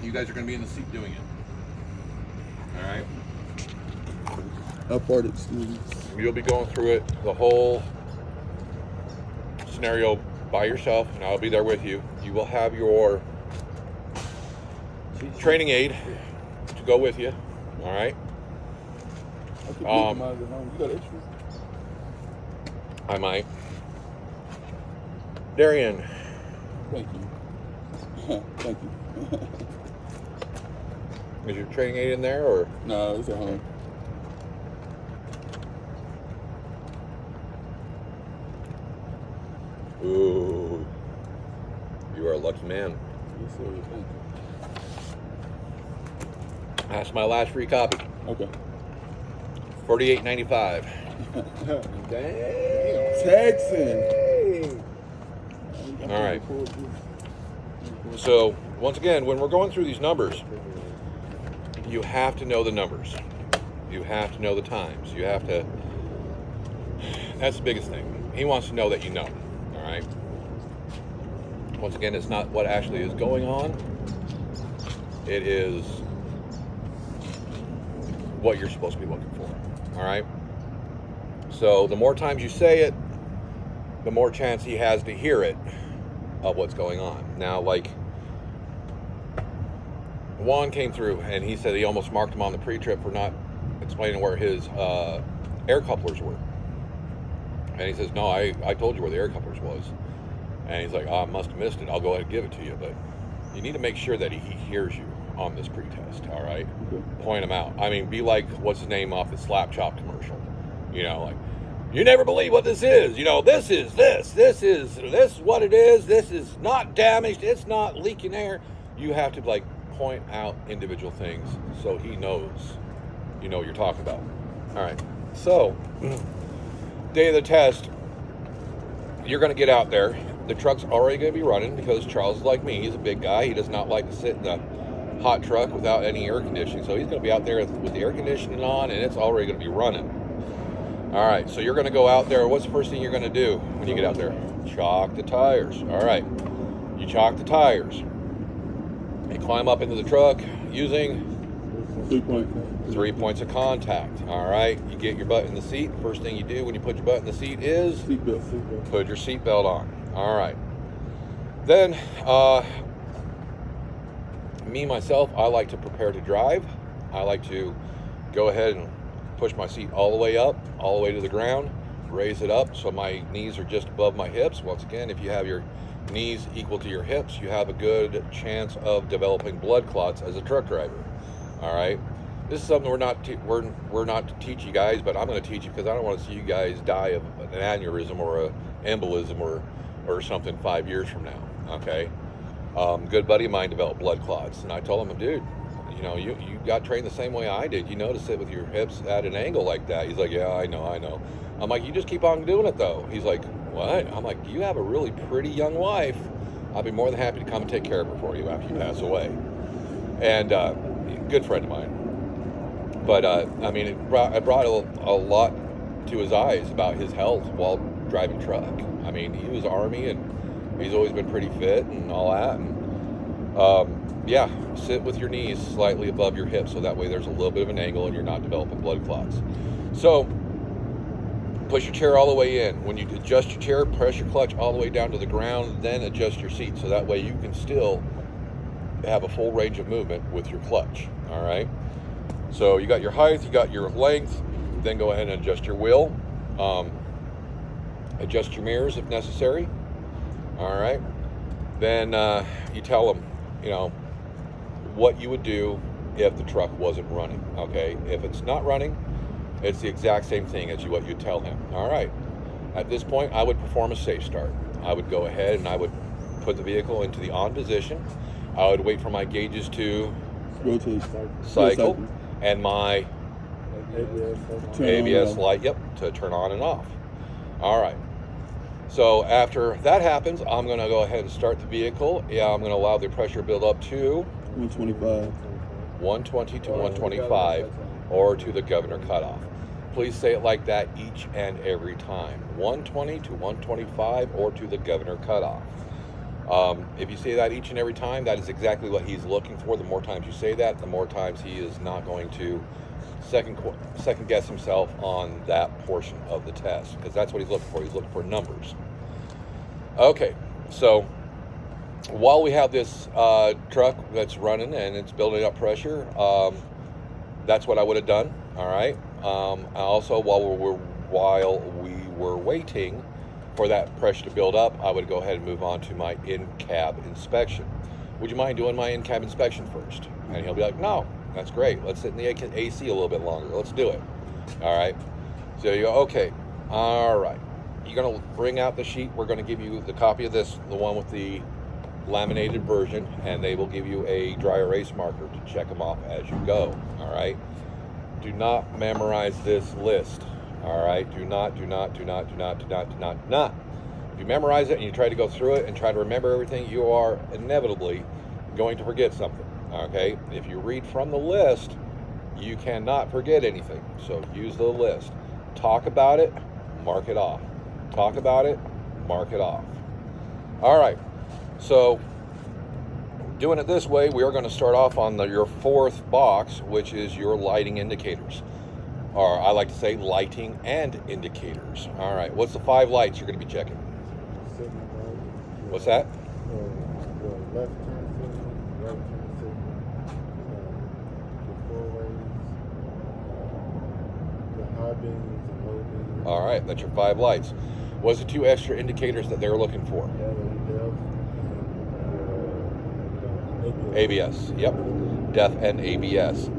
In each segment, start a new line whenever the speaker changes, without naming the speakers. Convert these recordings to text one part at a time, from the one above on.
You guys are going to be in the seat doing it. All right?
How far did you?
You'll be going through it, the whole scenario by yourself, and I'll be there with you. You will have your training aid to go with you. All right?
I could mine at home. You got extras?
I might. Darian.
Thank you. Thank you.
Is your training aid in there, or?
No, it's at home.
Ooh. You are a lucky man.
Yes, sir. Thank you.
That's my last free copy.
Okay.
$48.95.
Dang. Texan.
All right. So, once again, when we're going through these numbers, you have to know the numbers. You have to know the times. You have to... That's the biggest thing. He wants to know that you know. All right? Once again, it's not what actually is going on. It is what you're supposed to be looking for. All right? So the more times you say it, the more chance he has to hear it of what's going on. Now, like, Juan came through and he said he almost marked him on the pre-trip for not explaining where his air couplers were. And he says, no, I told you where the air couplers was. And he's like, oh, I must have missed it. I'll go ahead and give it to you. But you need to make sure that he hears you on this pre-test, all right?
Okay.
Point him out. I mean, be like, what's his name off the Slap Chop commercial? You know, like, you never believe what this is. You know, this is what it is. This is not damaged. It's not leaking air. You have to, like, point out individual things so he knows you know what you're talking about. All right. So, day of the test, you're going to get out there. The truck's already going to be running because Charles is like me. He's a big guy. He does not like to sit in a hot truck without any air conditioning. So he's going to be out there with the air conditioning on, and it's already going to be running. All right, so you're going to go out there. What's the first thing you're going to do when you get out there? Chalk the tires. All right, you chalk the tires. You climb up into the truck using 3 points of contact. All right, you get your butt in the seat. First thing you do when you put your butt in the seat is
Seatbelt.
put your seatbelt on. All right. Then, myself, I like to prepare to drive. I like to go ahead and push my seat all the way up, all the way to the ground, raise it up so my knees are just above my hips. Once again, if you have your knees equal to your hips, you have a good chance of developing blood clots as a truck driver. All right. This is something we're not to teach you guys, but I'm going to teach you because I don't want to see you guys die of an aneurysm or an embolism or something 5 years from now. Okay. Good buddy of mine developed blood clots, and I told him, dude, you know, you got trained the same way I did. You know to sit with your hips at an angle like that. He's like, yeah, I know. I'm like, you just keep on doing it though. He's like, what? I'm like, you have a really pretty young wife. I'll be more than happy to come and take care of her for you after you pass away. And good friend of mine. But I mean, it brought a lot to his eyes about his health while driving truck. I mean, he was Army and he's always been pretty fit and all that. And yeah, sit with your knees slightly above your hips so that way there's a little bit of an angle and you're not developing blood clots. So push your chair all the way in. When you adjust your chair, press your clutch all the way down to the ground, then adjust your seat so that way you can still have a full range of movement with your clutch. All right. So you got your height, you got your length, then go ahead and adjust your wheel. Adjust your mirrors if necessary. All right. Then you tell them, you know, what you would do if the truck wasn't running. Okay. If it's not running, it's the exact same thing as what you tell him. All right. At this point, I would perform a safe start. I would go ahead and I would put the vehicle into the on position. I would wait for my gauges to cycle and my ABS light, to turn on and off. All right. So after that happens, I'm going to go ahead and start the vehicle. Yeah, I'm going to allow the pressure build up to 120 to 125 or to the governor cutoff. Please say it like that each and every time. 120 to 125 or to the governor cutoff. If you say that each and every time, that is exactly what he's looking for. The more times you say that, the more times he is not going to second guess himself on that portion of the test, because that's what he's looking for. He's looking for numbers. Okay, so while we have this truck that's running and it's building up pressure, that's what I would have done. All right. Also, while we were waiting for that pressure to build up, I would go ahead and move on to my in-cab inspection. Would you mind doing my in-cab inspection first? And he'll be like, no, that's great. Let's sit in the AC a little bit longer. Let's do it. All right. So you go, okay. All right. You're going to bring out the sheet. We're going to give you the copy of this, the one with the laminated version, and they will give you a dry erase marker to check them off as you go. All right. Do not memorize this list. All right. Do not. If you memorize it and you try to go through it and try to remember everything, you are inevitably going to forget something. Okay. If you read from the list, you cannot forget anything. So use the list. Talk about it, mark it off. Talk about it, mark it off. All right. So doing it this way, we are going to start off on your fourth box, which is your lighting indicators. Or I like to say lighting and indicators. All right. What's the 5 lights you're going to be checking? What's that?
The left turn signal, right turn signal, the four-ways, the high beams and low beams.
All right. That's your 5 lights. What's the 2 extra indicators that they're looking for? ABS. Yep. DEF and ABS.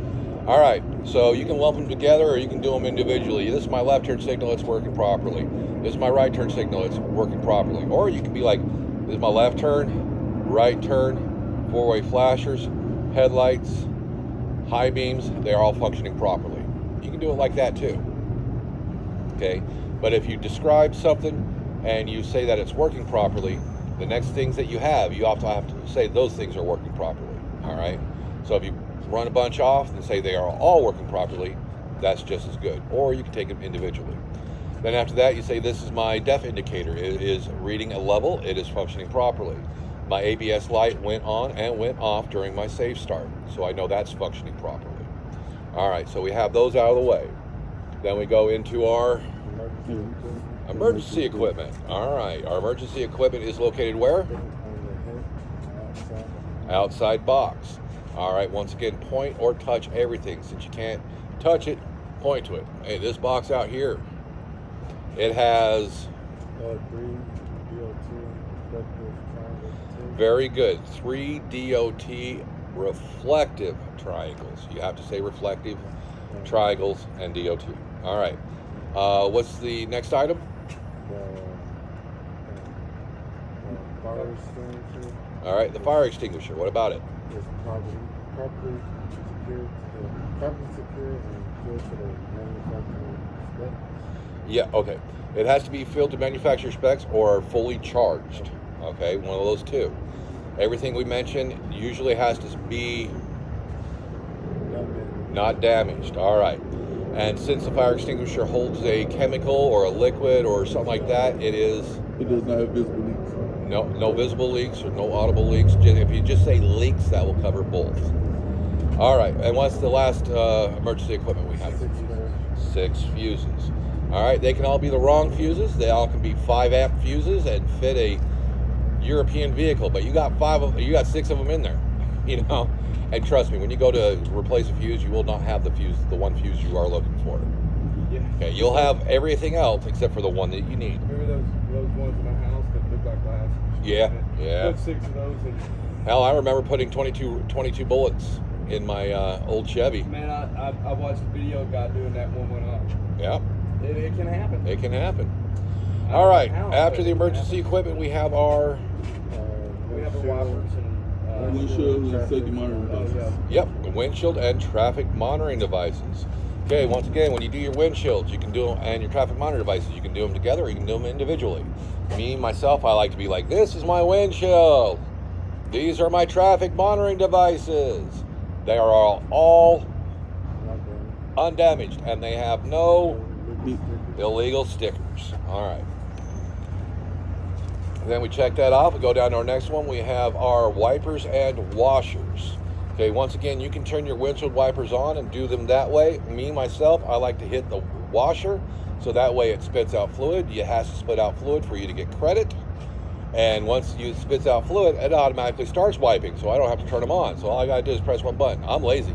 All right. So you can lump them together or you can do them individually. This is my left turn signal. It's working properly. This is my right turn signal. It's working properly. Or you can be like, this is my left turn, right turn, 4-way flashers, headlights, high beams. They are all functioning properly. You can do it like that too. Okay. But if you describe something and you say that it's working properly, the next things that you have to say those things are working properly. All right. So if you run a bunch off and say they are all working properly, that's just as good. Or you can take them individually. Then after that, you say this is my DEF indicator. It is reading a level. It is functioning properly. My ABS light went on and went off during my safe start, so I know that's functioning properly. All right. So we have those out of the way. Then we go into our emergency equipment. All right. Our emergency equipment is located where? Outside box. All right. Once again, point or touch everything. Since you can't touch it, point to it. Hey, this box out here, it has
3 DOT reflective triangles.
Very good. 3 DOT reflective triangles. You have to say reflective triangles and DOT. All right. What's the next item?
Fire extinguisher.
All right, the fire extinguisher. What about it?
It's properly secured and filled to the manufacturer spec.
Yeah, okay. It has to be filled to manufacturer specs or fully charged. Okay, one of those two. Everything we mentioned usually has to be not damaged. All right. And since the fire extinguisher holds a chemical or a liquid or something like that, it
does not have visible leaks.
No visible leaks or no audible leaks. If you just say leaks, that will cover both. All right. And what's the last emergency equipment we have? 6 fuses. All right. They can all be the wrong fuses. They all can be 5-amp fuses and fit a European vehicle. But you got 6 of them in there. You know. And trust me, when you go to replace a fuse, you will not have the one fuse you are looking for.
Yeah.
Okay, you'll have everything else except for the one that you need.
Remember those ones in my house that look like glass?
Yeah, yeah.
Put 6 of those in.
Hell, I remember putting 22 bullets in my old Chevy.
Man, I watched a video of a guy doing that, one went off.
Yeah.
It can happen.
It can happen. All right, after the emergency equipment, we have our...
we have our wipers and...
windshield and safety monitoring devices.
Yep, the windshield and traffic monitoring devices. Okay, once again, when you do your windshields, you can do them, and your traffic monitoring devices, you can do them together or you can do them individually. Me, myself, I like to be like, this is my windshield. These are my traffic monitoring devices. They are all undamaged, and they have no illegal stickers. All right. Then we check that off. We go down to our next one. We have our wipers and washers. Okay, once again, you can turn your windshield wipers on and do them that way. Me, myself, I like to hit the washer, so that way it spits out fluid. It has to spit out fluid for you to get credit. And once you spits out fluid, it automatically starts wiping, so I don't have to turn them on. So all I gotta do is press one button. I'm lazy.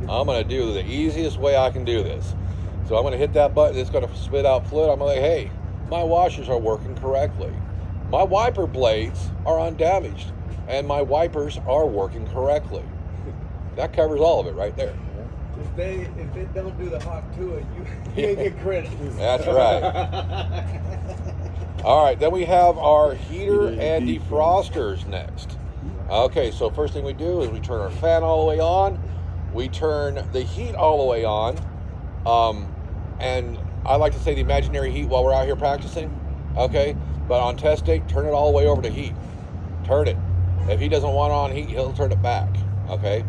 I'm gonna do the easiest way I can do this. So I'm gonna hit that button, it's gonna spit out fluid. I'm like, hey, my washers are working correctly. My wiper blades are undamaged, and my wipers are working correctly. That covers all of it right there.
If it don't do the hawk to it, you ain't get credit.
That's right. All right, then we have our heater and defrosters next. Okay, so first thing we do is we turn our fan all the way on. We turn the heat all the way on. And I like to say the imaginary heat while we're out here practicing. Okay, but on test day, turn it all the way over to heat. Turn it. If he doesn't want it on heat, he'll turn it back. Okay,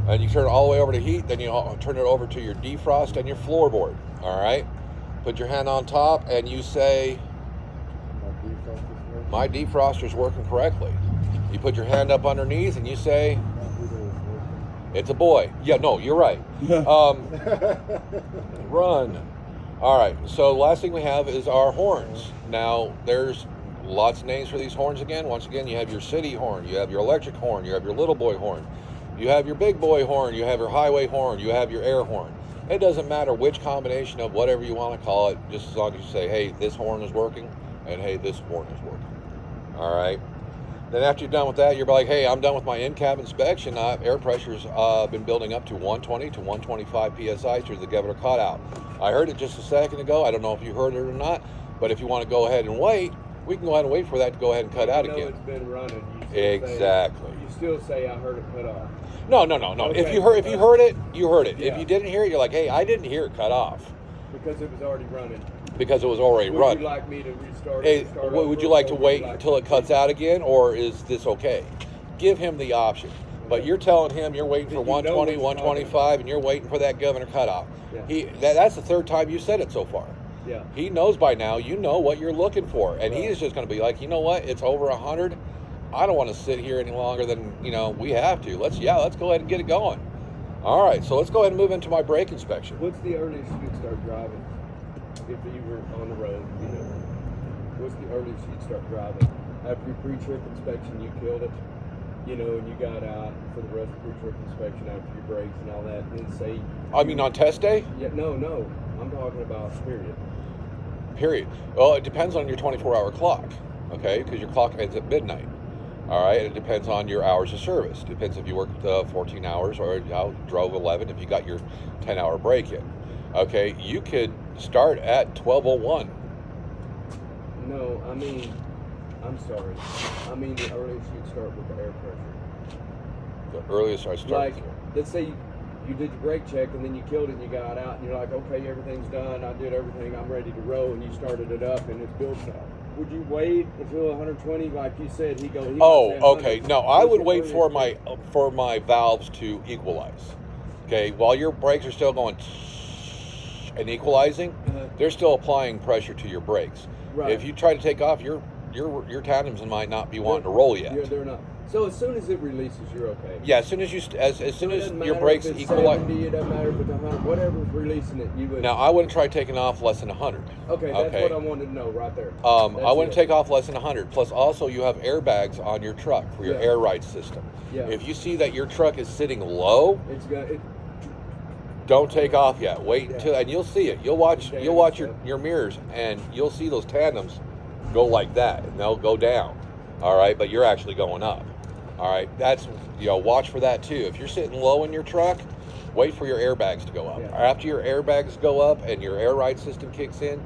and you turn it all the way over to heat, then you turn it over to your defrost and your floorboard. All right, put your hand on top and you say, my defroster's working correctly. You put your hand up underneath and you say, it's a boy. Yeah, no, you're right. Run. All right, so last thing we have is our horns. Now, there's lots of names for these horns again. Once again, you have your city horn, you have your electric horn, you have your little boy horn, you have your big boy horn, you have your highway horn, you have your air horn. It doesn't matter which combination of whatever you want to call it, just as long as you say, hey, this horn is working, and hey, this horn is working. All right. Then after you're done with that, you're like, hey, I'm done with my in-cab inspection. Air pressure's been building up to 120 to 125 PSI through the governor cutout. I heard it just a second ago. I don't know if you heard it or not, but if you want to go ahead and wait, we can go ahead and wait for that to go ahead and cut out again.
It's been running.
Exactly.
You still say I heard it cut off.
No.
Okay.
If you heard it, you heard it.
Yeah.
If you didn't hear it, you're like, hey, I didn't hear it cut off.
Because it was already running.
Because it was already
Would
running.
you like me to restart
Hey,
it? Start
would you
over,
like to
or would
wait
you like
until it cuts out again, or is this okay? Give him the option. But you're telling him you're waiting for
You know
120,
what's
125, and you're waiting for that governor cutoff.
Yeah.
That's the third time you said it so far.
Yeah.
He knows by now, you know what you're looking for. And he
Right.
is just going to be like, you know what? It's over 100. I don't want to sit here any longer than, we have to. Let's go ahead and get it going. All right, so let's go ahead and move into my brake inspection.
What's the earliest you could start driving? If you were on the road, what's the earliest you'd start driving? After your pre-trip inspection, you killed it, and you got out for the rest of the pre-trip inspection after your brakes and all that, and say...
I mean, on test day?
Yeah, no, I'm talking about
Period. Well, it depends on your 24-hour clock, okay? Because your clock ends at midnight. All right, it depends on your hours of service. Depends if you worked 14 hours or drove 11 if you got your 10-hour break in. Okay, you could start at 12:01.
No, I'm sorry. I mean the earliest you'd start with the air pressure.
The earliest I start.
Like, let's say you did your brake check and then you killed it and you got out and you're like, okay, everything's done. I did everything. I'm ready to roll, and you started it up and it's built up. Would you wait until 120, like you said? He
Oh, okay.
100.
No, I would wait
What's
for
your
my valves to equalize. Okay, while your brakes are still going and equalizing, they're still applying pressure to your brakes.
Right.
If you try to take off, your tandems might not be wanting to roll yet.
Yeah, they're not. So as soon as it releases, you're okay.
Yeah, as soon as as soon as your brakes
if it's
equalize.
70, it doesn't matter if it's 100, whatever's releasing it, you would.
Now, I wouldn't try taking off less than 100.
Okay, that's what I wanted to know right there.
I
That's
wouldn't
it.
take off less than 100. Plus, also, you have airbags on your truck for your
Yeah.
air ride system.
Yeah.
If you see that your truck is sitting low,
It's gonna.
don't take off yet. Wait until, and you'll see it. You'll watch
Yeah.
your mirrors, and you'll see those tandems go like that, and they'll go down. All right, but you're actually going up. All right, that's watch for that too. If you're sitting low in your truck, wait for your airbags to go up.
Yeah.
After your airbags go up and your air ride system kicks in,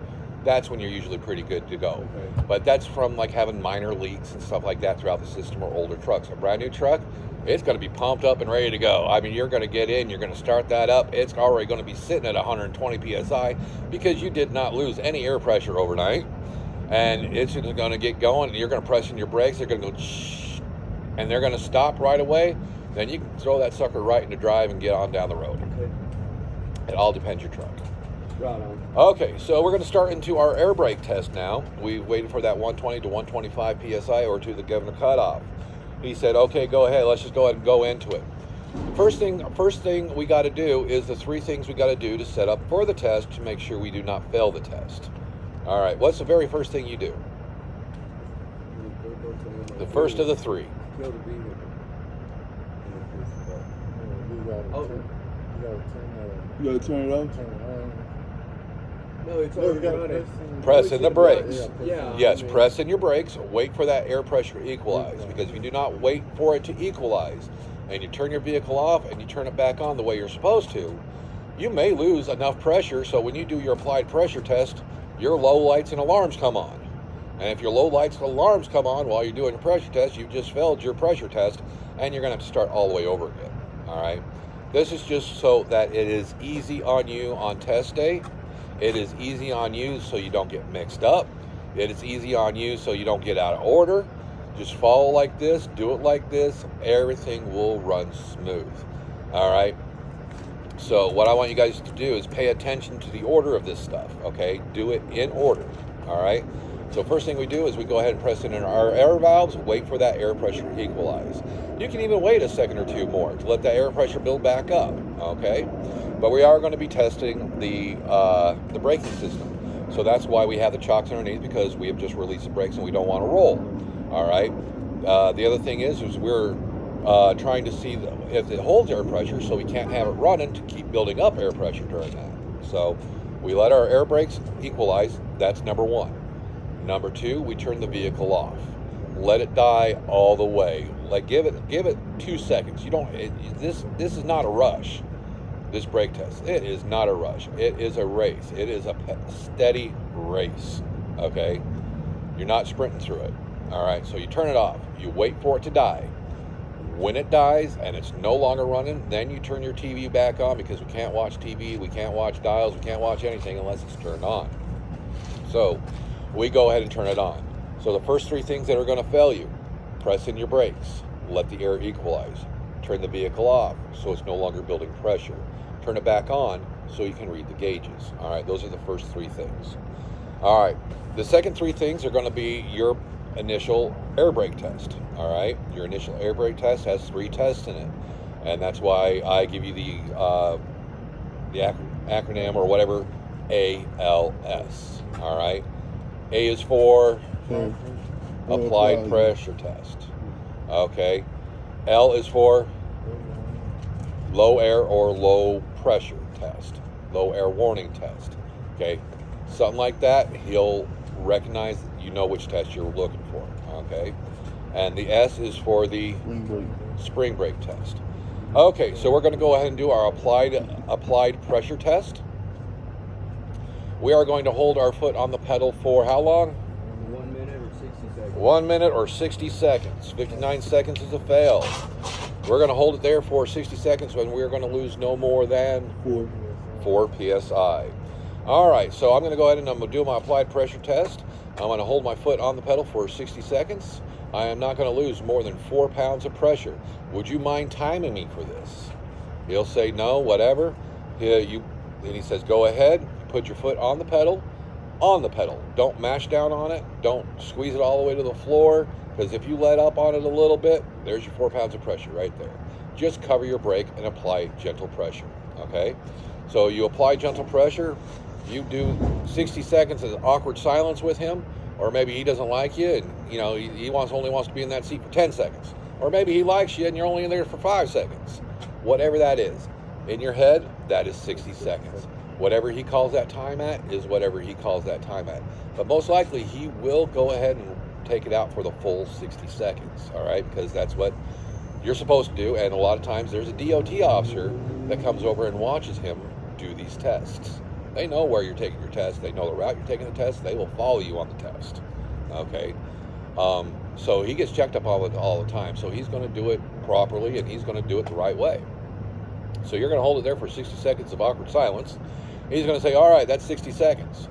that's when you're usually pretty good to go.
Okay.
But that's from like having minor leaks and stuff like that throughout the system or older trucks. A brand new truck, it's going to be pumped up and ready to go. I mean, you're going to get in, you're going to start that up. It's already going to be sitting at 120 PSI because you did not lose any air pressure overnight. And it's just going to get going, and you're going to press in your brakes. They're going to go shh, and they're going to stop right away. Then you can throw that sucker right into drive and get on down the road.
Okay.
It all depends your truck.
Right on.
Okay, so we're going to start into our air brake test now. We waited for that 120 to 125 psi or to the governor cutoff. He said, "Okay, go ahead. Let's just go ahead and go into it." First thing we got to do is the 3 things we got to do to set up for the test to make sure we do not fail the test. All right, what's the very first thing you do? The first of the 3.
Kill the vehicle.
You gotta turn it on.
No, it's already running.
Pressing the brakes.
Yeah.
Yes, press in your brakes. Wait for that air pressure to equalize, because if you do not wait for it to equalize and you turn your vehicle off and you turn it back on the way you're supposed to, you may lose enough pressure so when you do your applied pressure test, your low lights and alarms come on. And if your low lights and alarms come on while you're doing your pressure test, you've just failed your pressure test and you're going to have to start all the way over again. All right? This is just so that it is easy on you on test day. It is easy on you so you don't get mixed up. It is easy on you so you don't get out of order. Just follow like this, do it like this, everything will run smooth. All right? So what I want you guys to do is pay attention to the order of this stuff, okay? Do it in order, all right? So first thing we do is we go ahead and press in our air valves, wait for that air pressure to equalize. You can even wait a second or 2 more to let that air pressure build back up, okay? But we are going to be testing the braking system. So that's why we have the chocks underneath, because we have just released the brakes and we don't want to roll, all right? The other thing is we're trying to see if it holds air pressure, so we can't have it running to keep building up air pressure during that. So we let our air brakes equalize. That's number 1. Number 2, we turn the vehicle off. Let it die all the way. Like give it 2 seconds. This is not a rush. This brake test, it is not a rush. It is a race. It is a steady race. Okay, you're not sprinting through it. All right, so you turn it off. You wait for it to die. When it dies and it's no longer running, then you turn your TV back on, because we can't watch TV, we can't watch dials, we can't watch anything unless it's turned on. So we go ahead and turn it on. So the first 3 things that are going to fail you: press in your brakes, let the air equalize, turn the vehicle off so it's no longer building pressure, turn it back on so you can read the gauges. All right, those are the first 3 things. All right, the second 3 things are going to be your initial air brake test. All right, your initial air brake test has 3 tests in it, and that's why I give you the acronym or whatever, ALS. All right, A is for applied pressure test. Okay, L is for low air or low pressure test, low air warning test. Okay, something like that, he'll recognize that you know which test you're looking for. Okay, and the S is for the spring brake test. Okay, so we're going to go ahead and do our applied pressure test. We are going to hold our foot on the pedal for how long?
1 minute or 60 seconds.
1 minute or 60 seconds. 59 seconds is a fail. We're going to hold it there for 60 seconds when we're going to lose no more than 4 psi. All right, so I'm going to go ahead and I'm going to do my applied pressure test. I'm going to hold my foot on the pedal for 60 seconds. I am not going to lose more than 4 pounds of pressure. Would you mind timing me for this? He'll say no, whatever. Then he says, go ahead, put your foot on the pedal. On the pedal. Don't mash down on it. Don't squeeze it all the way to the floor, because if you let up on it a little bit, there's your 4 pounds of pressure right there. Just cover your brake and apply gentle pressure. Okay? So you apply gentle pressure. You do 60 seconds of awkward silence with him, or maybe he doesn't like you and he only wants to be in that seat for 10 seconds. Or maybe he likes you and you're only in there for 5 seconds. Whatever that is. In your head, that is 60 seconds. Whatever he calls that time at is whatever he calls that time at. But most likely he will go ahead and take it out for the full 60 seconds, all right? Because that's what you're supposed to do. And a lot of times there's a DOT officer that comes over and watches him do these tests. They know where you're taking your test. They know the route you're taking the test. They will follow you on the test, okay? So he gets checked up all the time. So he's going to do it properly and he's going to do it the right way. So you're going to hold it there for 60 seconds of awkward silence. He's going to say, all right, that's 60 seconds.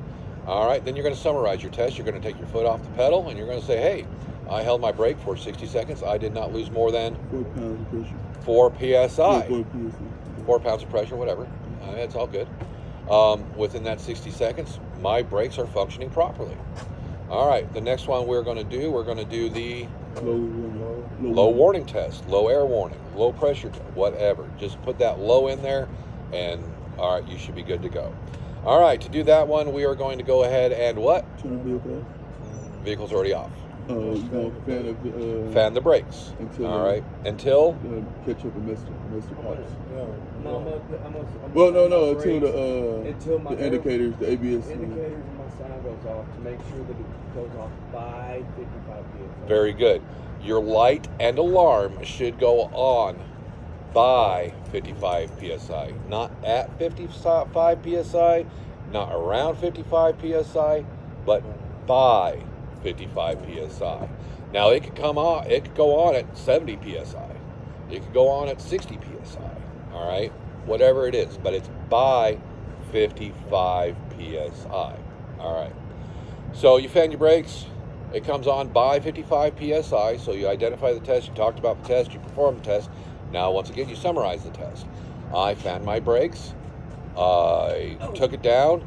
All right, then you're going to summarize your test. You're going to take your foot off the pedal, and you're going to say, hey, I held my brake for 60 seconds. I did not lose more than
4 pounds of pressure.
4 psi.
4 PSI.
4 pounds of pressure, whatever. It's all good. within that 60 seconds, my brakes are functioning properly. All right, the next one we're going to do the low warning test, low air warning, low pressure, whatever. Just put that low in there, and all right, you should be good to go. All right, to do that one, we are going to go ahead and what?
Turn the vehicle off.
Vehicle's already off.
You gonna
Fan the brakes.
until
All right, until
catch up and miss the parts.
No,
Well, no,
until my
the indicators, the ABS.
indicators and my sign goes off to make sure that it goes off by 55 psi.
very good. Your light and alarm should go on by 55 psi, not at 55 psi, not around 55 psi, but by 55 psi. Now it could come on, it could go on at 70 psi, it could go on at 60 psi. All right, whatever it is, but it's by 55 psi. All right, so you fan your brakes, it comes on by 55 psi, so you identify the test, you talked about the test, you perform the test. Now once again, you summarize the test. I fanned my brakes, I took it down,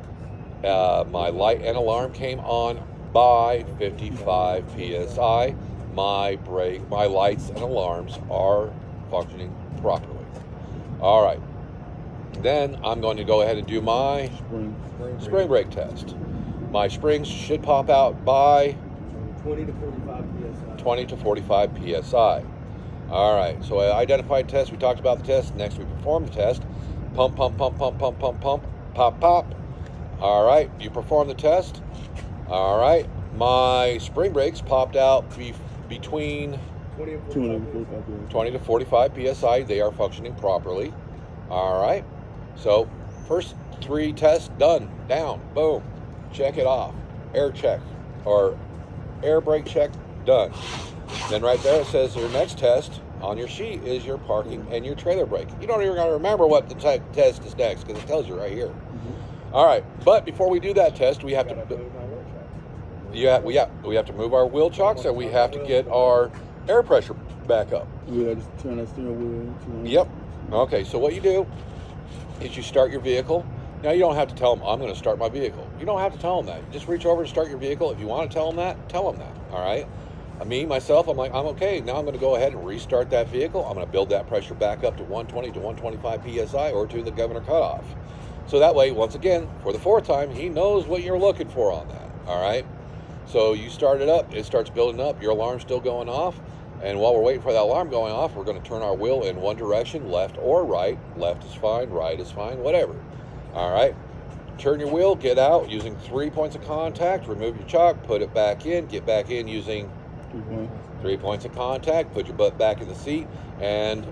my light and alarm came on by 55 psi. My lights and alarms are functioning properly. All right, then I'm going to go ahead and do my spring brake test. My springs should pop out by
20 to 45 psi.
20 to 45 psi. All right, so I identified test. We talked about the test. Next, we perform the test. Pump, pump, pump, pump, pump, pump, pump, pop, pop. All right, you perform the test. All right, my spring brakes popped out between 20 to 45 psi. They are functioning properly. All right, so first 3 tests done. Down, boom. Check it off. Air check or air brake check done. Then right there it says your next test on your sheet is your parking and your trailer brake. You don't even got to remember what the test is next because it tells you right here. Mm-hmm. All right, but before we do that test, we have to we have to move our wheel chocks and we have to get our air pressure back up.
Yeah, just turn that steering wheel.
Yep. Okay, so what you do is you start your vehicle. Now you don't have to tell them I'm going to start my vehicle. You don't have to tell them that. Just reach over and start your vehicle. If you want to tell them that, tell them that. All right. Myself, I'm like, I'm okay. Now I'm going to go ahead and restart that vehicle. I'm going to build that pressure back up to 120 to 125 psi or to the governor cutoff. So that way, once again, for the 4th time, he knows what you're looking for on that. All right. So you start it up. It starts building up. Your alarm's still going off. And while we're waiting for that alarm going off, we're going to turn our wheel in one direction, left or right. Left is fine, right is fine, whatever. All right. Turn your wheel, get out using 3 points of contact, remove your chock, put it back in, get back in using 3 points of contact, put your butt back in the seat, and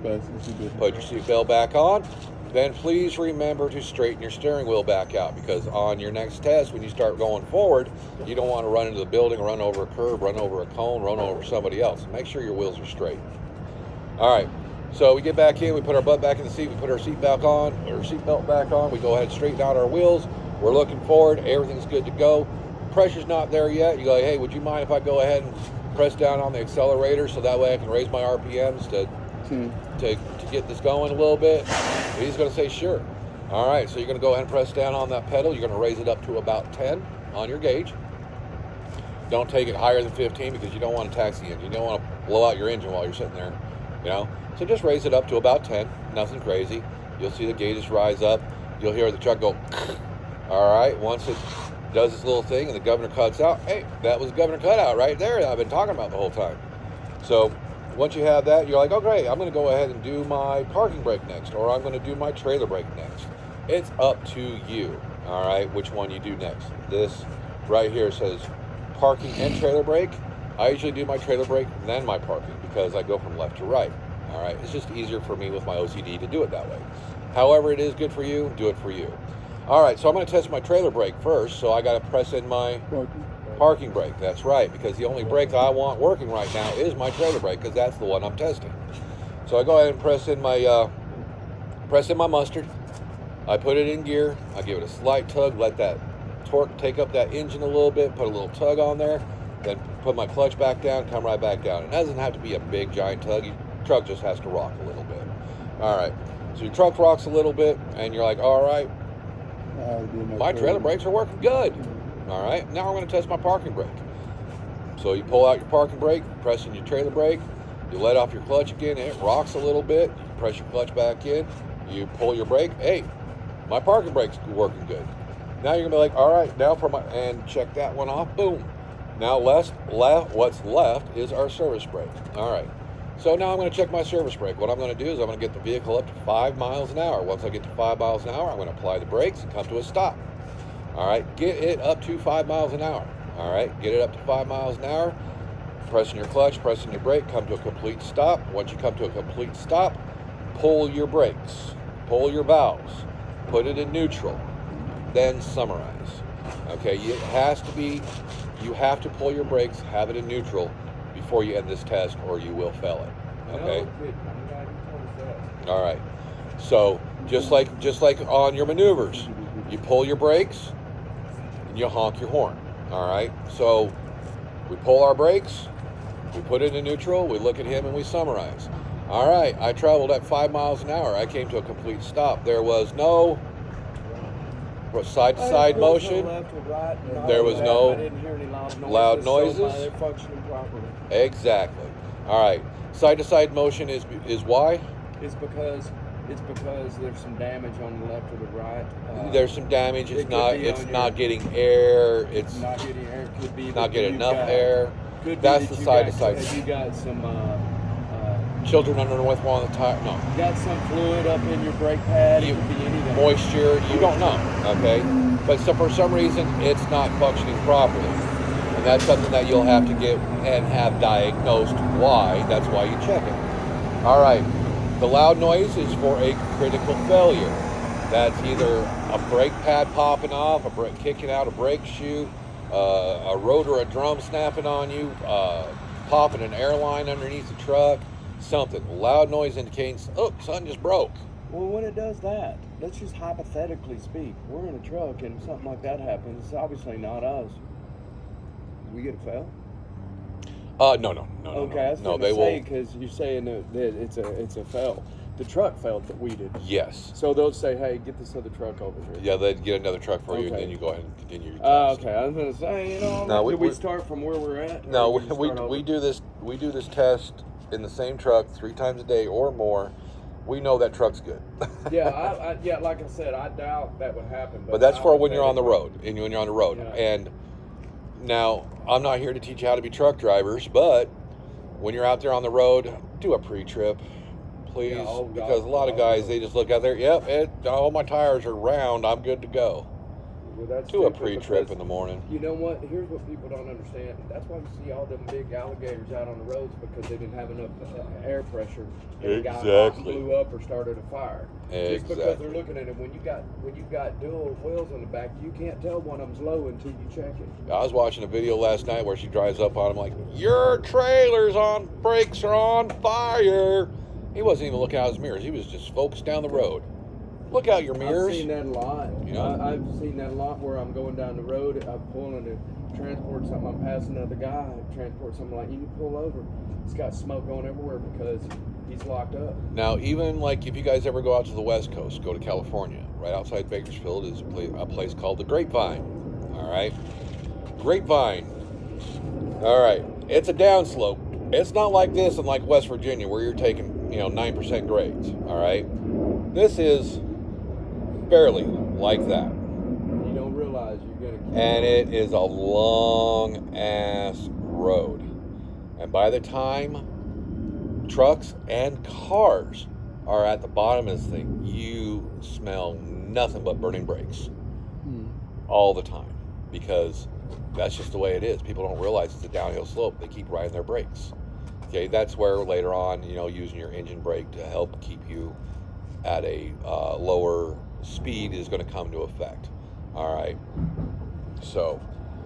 put your seatbelt back on. Then please remember to straighten your steering wheel back out, because on your next test, when you start going forward, you don't want to run into the building, run over a curb, run over a cone, run over somebody else. Make sure your wheels are straight. All right. So we get back in, we put our butt back in the seat, we put our seat back on, or seatbelt back on, we go ahead and straighten out our wheels. We're looking forward, everything's good to go. Pressure's not there yet. You go, hey, would you mind if I go ahead and press down on the accelerator so that way I can raise my RPMs to get this going a little bit? He's going to say sure. All right, so you're going to go ahead and press down on that pedal. You're going to raise it up to about 10 on your gauge. Don't take it higher than 15 because you don't want to tax the engine. You don't want to blow out your engine while you're sitting there, you know. So just raise it up to about 10, nothing crazy. You'll see the gauges rise up. You'll hear the truck go, all right. Once it does this little thing and the governor cuts out, hey, that was governor cutout right there that I've been talking about the whole time. So once you have that, you're like, oh, great, I'm going to go ahead and do my parking brake next, or I'm going to do my trailer brake next. It's up to you, all right, which one you do next. This right here says parking and trailer brake. I usually do my trailer brake, then my parking, because I go from left to right. All right, it's just easier for me with my OCD to do it that way. However it is good for you, do it for you. All right, so I'm going to test my trailer brake first, so I got to press in my parking brake. That's right, because the only brake I want working right now is my trailer brake, because that's the one I'm testing. So I go ahead and press in my mustard. I put it in gear. I give it a slight tug, let that torque take up that engine a little bit, put a little tug on there, then put my clutch back down, come right back down. It doesn't have to be a big, giant tug. Your truck just has to rock a little bit. All right, so your truck rocks a little bit, and you're like, all right, My trailer brakes are working good. All right, now I'm going to test my parking brake. So you pull out your parking brake, pressing your trailer brake, you let off your clutch again, it rocks a little bit, you press your clutch back in, you pull your brake, hey, my parking brake's working good. Now you're going to be like, all right, now for my, and check that one off, boom. Now what's left is our service brake. All right, so now I'm going to check my service brake. What I'm going to do is I'm going to get the vehicle up to 5 miles an hour. Once I get to 5 miles an hour, I'm going to apply the brakes and come to a stop. All right, get it up to 5 miles an hour. All right, get it up to 5 miles an hour, pressing your clutch, pressing your brake, come to a complete stop. Once you come to a complete stop, pull your brakes, pull your valves, put it in neutral, then summarize. Okay, it has to be, you have to pull your brakes, have it in neutral before you end this test or you will fail it. Okay? All right, so just like on your maneuvers, you pull your brakes and you honk your horn. All right, so we pull our brakes, we put it in neutral, we look at him and we summarize. All right, I traveled at 5 miles an hour. I came to a complete stop. There was no side-to-side motion. There was no loud noises.
They're functioning properly.
Exactly. All right, side-to-side motion is why?
It's because there's some damage on the left or the right.
There's some damage. It's
it
not getting air. It's
not getting air. Could be
not getting enough
got,
air.
Could
That's
be
the
that
side-to-side.
You got some
Children underneath one of the tire. No.
you got some fluid up in your brake pad. It could be anything.
Moisture. You don't know. Okay. But so for some reason it's not functioning properly, and that's something that you'll have to get and have diagnosed. Why? That's why you check it. All right. The loud noise is for a critical failure. That's either a brake pad popping off, a brake kicking out a brake shoe, a rotor, a drum snapping on you, popping an airline underneath the truck, something. Loud noise indicates, oh, something just broke.
Well, when it does that, let's just hypothetically speak. We're in a truck and something like that happens. It's obviously not us. Do we get a fail?
No.
Okay, I was going to say, because you're saying that it's a fail. The truck failed that we did.
Yes.
So they'll say, hey, get this other truck over here.
Yeah, they'd get another truck for you, and
Okay.
then you go ahead and continue your test.
Okay, I was going to say,
No,
we start from where we're at?
No,
or just start over?
we do this test in the same truck 3 times a day or more. We know that truck's good.
yeah, like I said, I doubt that would happen.
But that's for when you're on the road, and when you're on the road.
Yeah.
And now, I'm not here to teach you how to be truck drivers, but when you're out there on the road, do a pre-trip, please,
Yeah, oh, God.
because a lot of guys, they just look out there, yep, all my tires are round, I'm good to go.
Well, that's
Do a
stupid
pre-trip
because
in the morning.
You know what? Here's what people don't understand. That's why you see all them big alligators out on the roads, because they didn't have enough air pressure. And it got hot and
Exactly.
blew up or started a fire. Just because
Exactly.
they're looking at it. When you got dual wheels on the back, you can't tell one of them's low until you check it.
I was watching a video last night where she drives up on him like, your trailer's on, brakes are on fire. He wasn't even looking out his mirrors. He was just focused down the road. Look out your mirrors.
I've seen that a lot.
You know?
I've seen that a lot where I'm going down the road, I'm pulling to transport something, I'm passing another guy, transport something like, you can pull over. It's got smoke going everywhere because he's locked up.
Now, even like if you guys ever go out to the West Coast, go to California, right outside Bakersfield is a place called the Grapevine. All right? Grapevine. All right. It's a downslope. It's not like this in like West Virginia where you're taking, 9% grades. All right? This is barely like that.
You don't realize you're going to...
And it is a long ass road. And by the time trucks and cars are at the bottom of this thing, you smell nothing but burning brakes all the time, because that's just the way it is. People don't realize it's a downhill slope. They keep riding their brakes. Okay, that's where later on, using your engine brake to help keep you at a lower speed is going to come into effect. All right. So,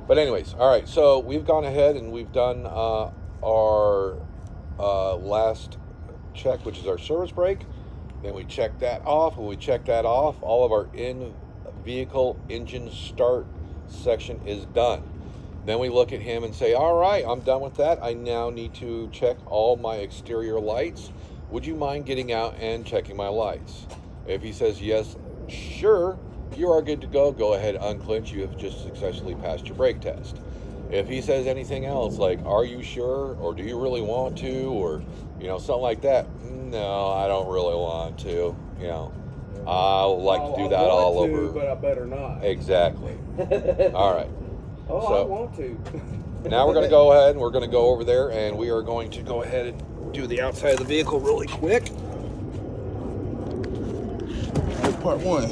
but anyways, all right. So we've gone ahead and we've done our last check, which is our service brake. Then we check that off. When we check that off, all of our in-vehicle engine start section is done. Then we look at him and say, all right, I'm done with that. I now need to check all my exterior lights. Would you mind getting out and checking my lights? If he says yes, sure, you are good to go. Go ahead, unclinch. You have just successfully passed your brake test. If he says anything else, like, are you sure, or do you really want to, or, you know, something like that, no, I don't really want to, you know, I would like to do that all over.
But I better not.
Exactly. All right.
Oh,
So,
I want to.
now we're going to go ahead and we're going to go over there and we are going to go ahead and do the outside of the vehicle really quick.
That's part one.